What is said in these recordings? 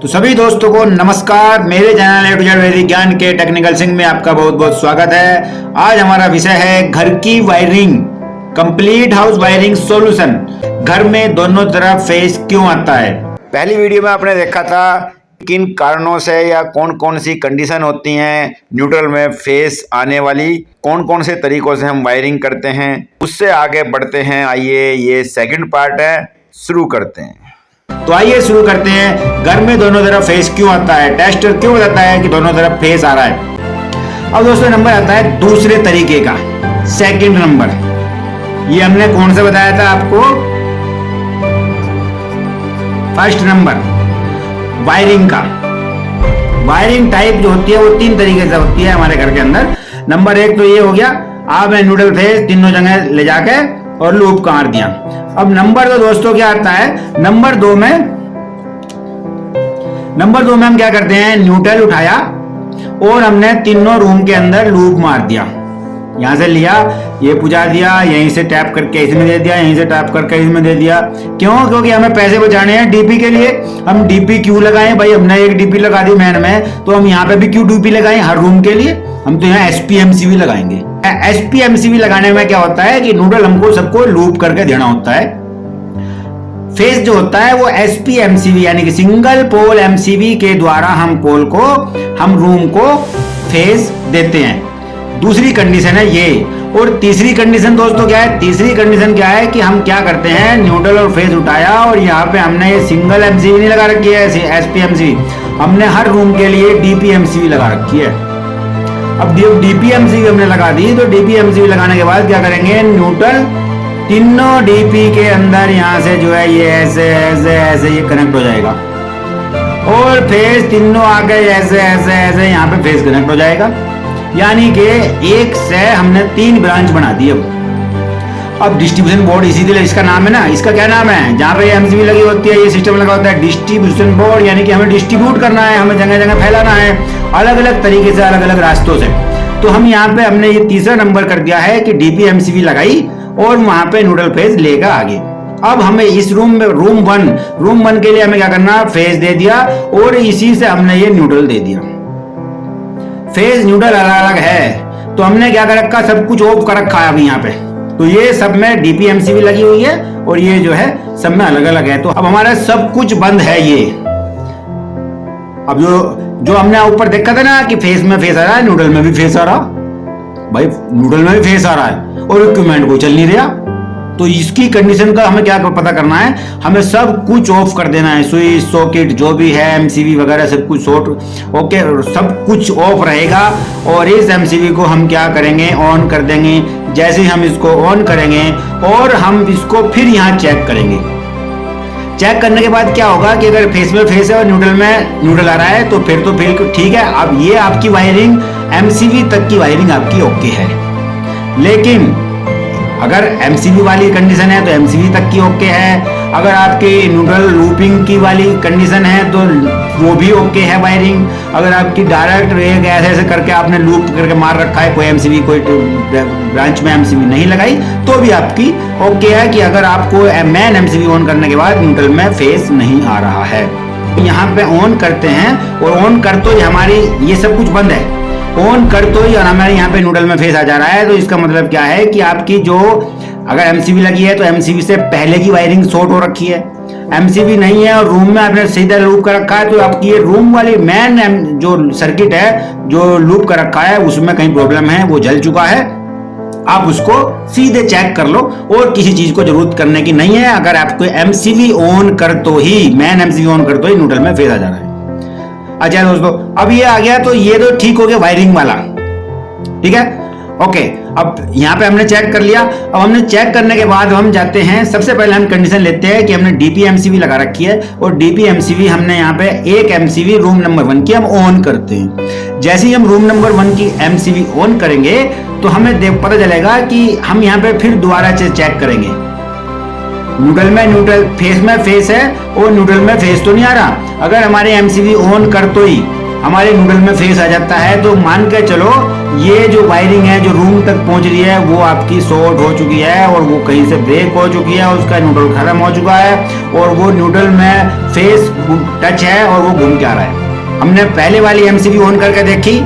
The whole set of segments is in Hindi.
तो सभी दोस्तों को नमस्कार। मेरे चैनल ए टू जेड वैदिक ज्ञान के टेक्निकल सिंह में आपका बहुत बहुत स्वागत है। आज हमारा विषय है घर की wiring, complete house wiring solution. घर में दोनों तरफ फेस क्यों आता है। पहली वीडियो में आपने देखा था किन कारणों से या कौन कौन सी कंडीशन होती हैं न्यूट्रल में फेस आने वाली, कौन कौन से तरीकों से हम वायरिंग करते हैं, उससे आगे बढ़ते हैं। आइए ये सेकंड पार्ट है, शुरू करते हैं। तो आइए शुरू करते हैं। घर में दोनों तरफ फेस क्यों आता है, टेस्टर क्यों बताता है कि दोनों तरफ फेस आ रहा है। अब दोस्तों नंबर आता है दूसरे तरीके का, सेकंड नंबर। ये हमने कौन सा बताया था आपको, फर्स्ट नंबर वायरिंग का। वायरिंग टाइप जो होती है वो तीन तरीके से होती है हमारे घर के अंदर। नंबर एक तो ये हो गया, आपने न्यूट्रल फेस तीनों जगह ले जाके और लूप मार दिया। अब नंबर दो दोस्तों क्या आता है, नंबर दो में हम क्या करते हैं, न्यूट्रल उठाया और हमने तीनों रूम के अंदर लूप मार दिया। यहां से लिया, ये पुजा दिया, यहीं से टैप करके इसमें दे दिया, यहीं से टैप करके इसमें दे दिया। क्यों? क्योंकि हमें पैसे बचाने हैं डीपी के लिए। हम डीपी क्यों लगाएं भाई, हमने एक डीपी लगा दी मैन में, तो हम यहाँ पे भी क्यों डीपी लगाएं हर रूम के लिए। हम तो यहाँ एसपीएमसीबी लगाएंगे। एसपीएमसीबी लगाने में क्या होता है कि न्यूट्रल हमको सबको लूप करके देना होता है। फेस जो होता है वो एसपीएमसीबी यानी कि सिंगल पोल एमसीबी के द्वारा हम रूम को फेस देते हैं। दूसरी कंडीशन है ये। और तीसरी कंडीशन दोस्तों क्या है, तीसरी कंडीशन क्या है कि हम क्या करते हैं, न्यूट्रल और फेस उठाया और यहाँ पे हमने ये सिंगल एमसीबी नहीं लगा रखी है, एसपीएमसीबी, हमने हर रूम के लिए डीपीएमसीबी लगा रखी है। अब डीपीएमसीबी हमने लगा दी, तो डीपीएमसीबी लगाने के बाद क्या करेंगे, न्यूट्रल तीनों डीपी के अंदर यहाँ से जो है ये ऐसे ऐसे ऐसे ये कनेक्ट हो जाएगा और फेस तीनों आगे ऐसे ऐसे ऐसे यहाँ पे फेस कनेक्ट हो जाएगा। यानी कि एक से हमने तीन ब्रांच बना दी। अब डिस्ट्रीब्यूशन बोर्ड इसीलिए इसका नाम है ना, इसका क्या नाम है, जहाँ पे एमसीबी लगी होती है, ये सिस्टम लगा होता है डिस्ट्रीब्यूशन बोर्ड। यानी कि हमें डिस्ट्रीब्यूट करना है, हमें जगह जगह फैलाना है अलग अलग तरीके से, अलग अलग रास्तों से। तो हम यहाँ पे हमने ये तीसरा नंबर कर दिया है कि डीपीएमसीबी लगाई और वहां पे न्यूट्रल फेस लेगा आगे। अब हमें इस रूम में रूम वन के लिए हमें क्या करना, फेस दे दिया और इसी से हमने ये न्यूट्रल दे दिया। फेस न्यूट्रल अलग अलग है तो हमने क्या कर रखा, सब कुछ ऑफ कर रखा है अभी यहाँ पे। तो ये सब में डीपीएमसीबी लगी हुई है और ये जो है सब में अलग अलग है। तो अब हमारा सब कुछ बंद है ये। अब जो हमने ऊपर देखा था ना कि फेस में फेस आ रहा है, न्यूट्रल में भी फेस आ रहा, भाई न्यूट्रल में भी फेस आ रहा है और इक्विपमेंट को चल नहीं रहा। तो इसकी कंडीशन का हमें क्या पता करना है, हमें सब कुछ ऑफ कर देना है। स्विच सॉकेट जो भी है, एमसीबी वगैरह सब कुछ ओके, सब कुछ ऑफ रहेगा। और इस एमसीबी को हम क्या करेंगे, ऑन कर देंगे। जैसे ही हम इसको ऑन करेंगे और हम इसको फिर यहाँ चेक करेंगे। चेक करने के बाद क्या होगा कि अगर फेस में फेस है और न्यूट्रल में न्यूट्रल आ रहा है तो फिर ठीक है। अब ये आपकी वायरिंग एमसीबी तक की वायरिंग आपकी ओके है। लेकिन अगर एमसीबी वाली कंडीशन है तो एमसीबी तक की ओके है। अगर आपकी न्यूट्रल लूपिंग की वाली कंडीशन है तो वो भी ओके है वायरिंग। अगर आपकी डायरेक्ट एक ऐसे करके आपने लूप करके मार रखा है, कोई एमसीबी कोई ब्रांच में एमसीबी नहीं लगाई, तो भी आपकी ओके है कि अगर आपको मेन एमसीबी ऑन करने के बाद न्यूट्रल में फेस नहीं आ रहा है। यहाँ पे ऑन करते हैं और ऑन कर तो हमारी ये सब कुछ बंद है, ऑन कर तो ही और हमारे यहाँ पे न्यूट्रल में फेस आ जा रहा है। तो इसका मतलब क्या है कि आपकी जो अगर एमसीबी लगी है तो एमसीबी से पहले की वायरिंग शॉर्ट हो रखी है। एमसीबी नहीं है और रूम में आपने सीधा लूप कर रखा है तो आपकी ये रूम वाली मेन जो सर्किट है, जो लूप कर रखा है, उसमें कहीं प्रॉब्लम है, वो जल चुका है। आप उसको सीधे चेक कर लो और किसी चीज को जरूरत करने की नहीं है। अगर आपको एमसीबी ऑन कर तो ही, मेन एमसीबी ऑन कर तो ही न्यूट्रल में फेस आ जा रहा है। अच्छा दोस्तों, अब ये आ गया तो ये तो ठीक हो गया वायरिंग वाला, ठीक है, ओके। अब यहाँ पे हमने चेक कर लिया। अब हमने चेक करने के बाद हम जाते हैं, सबसे पहले हम कंडीशन लेते हैं कि हमने डीपीएमसीबी लगा रखी है और डीपीएमसीबी हमने यहाँ पे एक एमसीबी रूम नंबर 1 की हम ऑन करते हैं। जैसे ही हम रूम नंबर 1 की एमसीबी ऑन करेंगे तो हमें पता चलेगा कि हम यहाँ पे फिर दोबारा से चेक करेंगे। न्यूट्रल में न्यूट्रल, फेस में फेस है और न्यूट्रल में फेस तो नहीं आ रहा। अगर हमारे एमसीबी ऑन कर तो ही हमारे न्यूट्रल में फेस आ जाता है तो मान के चलो ये जो वायरिंग है जो रूम तक पहुंच रही है वो आपकी शॉर्ट हो चुकी है और वो कहीं से ब्रेक हो चुकी है, उसका न्यूट्रल खत्म हो चुका है और वो न्यूट्रल में फेस टच है और वो घूम के आ रहा है। हमने पहले वाली एमसीबी ऑन करके देखी,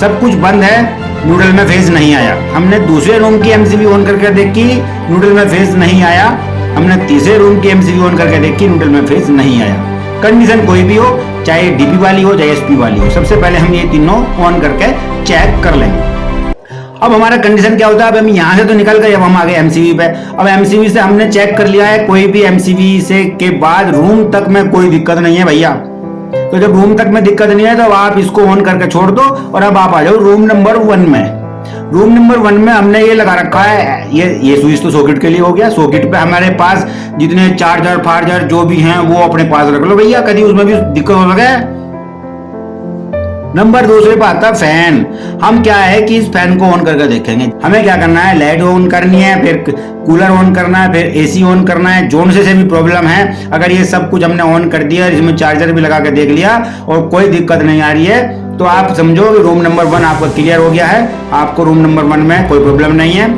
सब कुछ बंद है, न्यूट्रल में फेस नहीं आया। हमने दूसरे रूम की एमसीबी ऑन करके देखी, न्यूट्रल में फेस नहीं आया। हमने तीसरे रूम की एमसीबी ऑन करके देखी, न्यूट्रल में फेस नहीं आया। कंडीशन कोई भी हो, चाहे डीपी वाली हो चाहे एसपी वाली हो, सबसे पहले हम ये तीनों ऑन करके चेक कर लेंगे। अब हमारा कंडीशन क्या होता है, अब हम यहाँ से तो निकल गए, अब हम आ गए एमसीबी पे। अब एमसीबी से हमने चेक कर लिया है, कोई भी एमसीबी से के बाद रूम तक में कोई दिक्कत नहीं है भैया। तो जब रूम तक में दिक्कत नहीं है तो आप इसको ऑन करके छोड़ दो और अब आप आ जाओ रूम नंबर 1 में। रूम नंबर 1 में हमने ये लगा रखा है, ये स्विच तो सॉकेट के लिए हो गया। सॉकेट पे हमारे पास जितने चार्जर फार्जर जो भी हैं वो अपने पास रख लो भैया, कभी उसमें भी दिक्कत हो सके। नंबर 2 पे आता फैन। हम क्या है कि इस फैन को ऑन करके देखेंगे। हमें क्या करना है, लाइट ऑन करनी है, फिर कूलर ऑन करना है, फिर एसी ऑन करना है। जोन से भी प्रॉब्लम है, अगर ये सब कुछ हमने ऑन कर दिया, इसमें चार्जर भी लगा के देख लिया और कोई दिक्कत नहीं आ रही है, तो आप समझो कि रूम नंबर 1 आपका क्लियर हो गया है, आपको रूम नंबर 1 में कोई प्रॉब्लम नहीं है।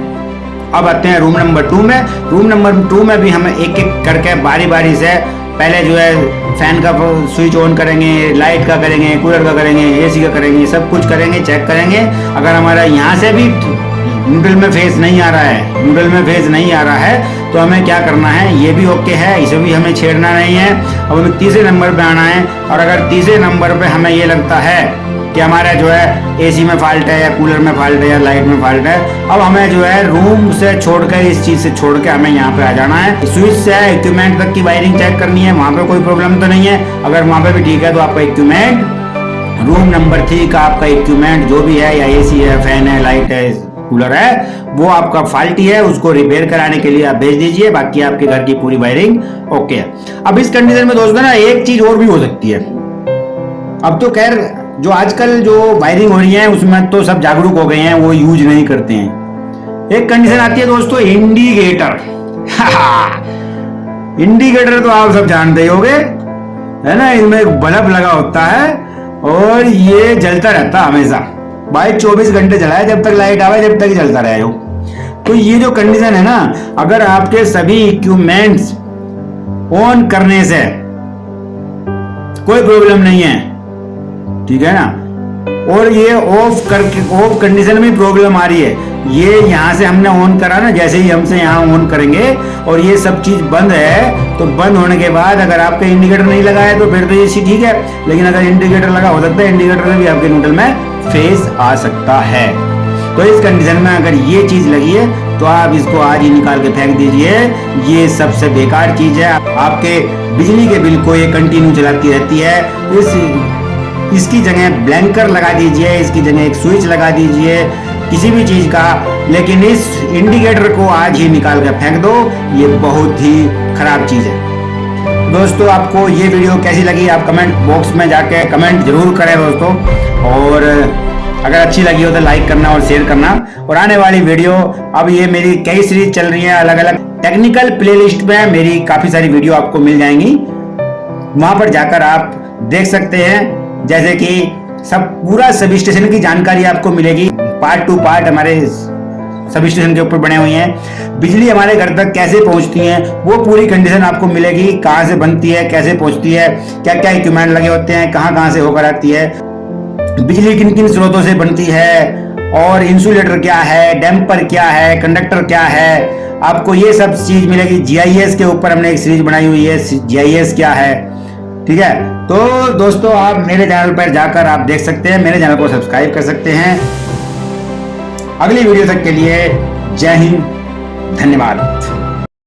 अब आते हैं रूम नंबर 2 में। रूम नंबर 2 में भी हमें एक एक करके बारी बारी से पहले जो है फैन का स्विच ऑन करेंगे, लाइट का करेंगे, कूलर का करेंगे, एसी का करेंगे, सब कुछ करेंगे, चेक करेंगे। अगर हमारा यहाँ से भी न्यूट्रल में फेस नहीं आ रहा है, न्यूट्रल में फेस नहीं आ रहा है, तो हमें क्या करना है, ये भी ओके है, इसे भी हमें छेड़ना नहीं है। अब हमें तीसरे नंबर पे आना है और अगर तीसरे नंबर पे हमें ये लगता है कि हमारा जो है एसी में फॉल्ट है या कूलर में फॉल्ट है या लाइट में फॉल्ट है, अब हमें जो है रूम से छोड़कर, इस चीज से छोड़ के हमें यहाँ पे आ जाना है। स्विच से इक्विपमेंट तक की वायरिंग चेक करनी है, वहां पे कोई प्रॉब्लम तो नहीं है। अगर वहां पे भी ठीक है तो आपका इक्विपमेंट रूम नंबर 3 का आपका इक्विपमेंट जो भी है, या एसी है, फैन है, लाइट है, कूलर है, वो आपका फॉल्टी है, उसको रिपेयर कराने के लिए आप भेज दीजिए। बाकी आपके घर की पूरी वायरिंग ओके है। अब इस कंडीशन में दोस्तों ना एक चीज और भी हो सकती है। अब तो खैर जो आजकल जो वायरिंग हो रही है उसमें तो सब जागरूक हो गए हैं, वो यूज नहीं करते हैं। एक कंडीशन आती है दोस्तों, इंडिकेटर। इंडिकेटर तो आप सब जानते ही होंगे, है ना, इसमें एक बल्ब लगा होता है और ये जलता रहता हमेशा, भाई 24 घंटे जलाए, जब तक लाइट आवे जब तक जलता रहे हो। तो ये जो कंडीशन है ना, अगर आपके सभी इक्विपमेंट्स ऑन करने से कोई प्रॉब्लम नहीं है, ठीक है ना, और ये ऑफ करके ऑफ कंडीशन में प्रॉब्लम आ रही है, ये यहाँ से हमने ऑन करा ना, जैसे ही हमसे यहाँ ऑन करेंगे और ये सब चीज बंद है, तो बंद होने के बाद अगर आपका इंडिकेटर नहीं लगा है तो फिर तो ये ठीक है, लेकिन अगर इंडिकेटर लगा हो सकता है, इंडिकेटर में भी आपके न्यूट्रल में फेस आ सकता है। तो इस कंडीशन में अगर ये चीज लगी है तो आप इसको आज ही निकाल के फेंक दीजिए, ये सबसे बेकार चीज है। आपके बिजली के बिल को ये कंटिन्यू चलाती रहती है। इसकी जगह ब्लैंकर लगा दीजिए, इसकी जगह एक स्विच लगा दीजिए, किसी भी चीज का, लेकिन इस इंडिकेटर को आज ही निकाल कर फेंक दो, ये बहुत ही खराब चीज है। दोस्तों आपको ये वीडियो कैसी लगी, आप कमेंट बॉक्स में जाके कमेंट जरूर करें दोस्तों, और अगर अच्छी लगी हो तो लाइक करना और शेयर करना। और आने वाली वीडियो, अब ये मेरी कई सीरीज चल रही है अलग अलग टेक्निकल प्लेलिस्ट में, मेरी काफी सारी वीडियो आपको मिल जाएंगी, वहां पर जाकर आप देख सकते हैं। जैसे कि सब पूरा सब स्टेशन की जानकारी आपको मिलेगी, पार्ट टू पार्ट हमारे सब स्टेशन के ऊपर बने हुए हैं। बिजली हमारे घर तक कैसे पहुंचती है वो पूरी कंडीशन आपको मिलेगी, कहां से बनती है, कैसे पहुंचती है, क्या क्या इक्विपमेंट लगे होते हैं, कहां कहां से होकर आती है, बिजली किन किन स्रोतों से बनती है, और इंसुलेटर क्या है, डैम्पर क्या है, कंडक्टर क्या है, आपको ये सब चीज मिलेगी। जीआईएस के ऊपर हमने एक सीरीज बनाई हुई है, जीआईएस क्या है, ठीक है। तो दोस्तों आप मेरे चैनल पर जाकर आप देख सकते हैं, मेरे चैनल को सब्सक्राइब कर सकते हैं। अगली वीडियो तक के लिए जय हिंद, धन्यवाद।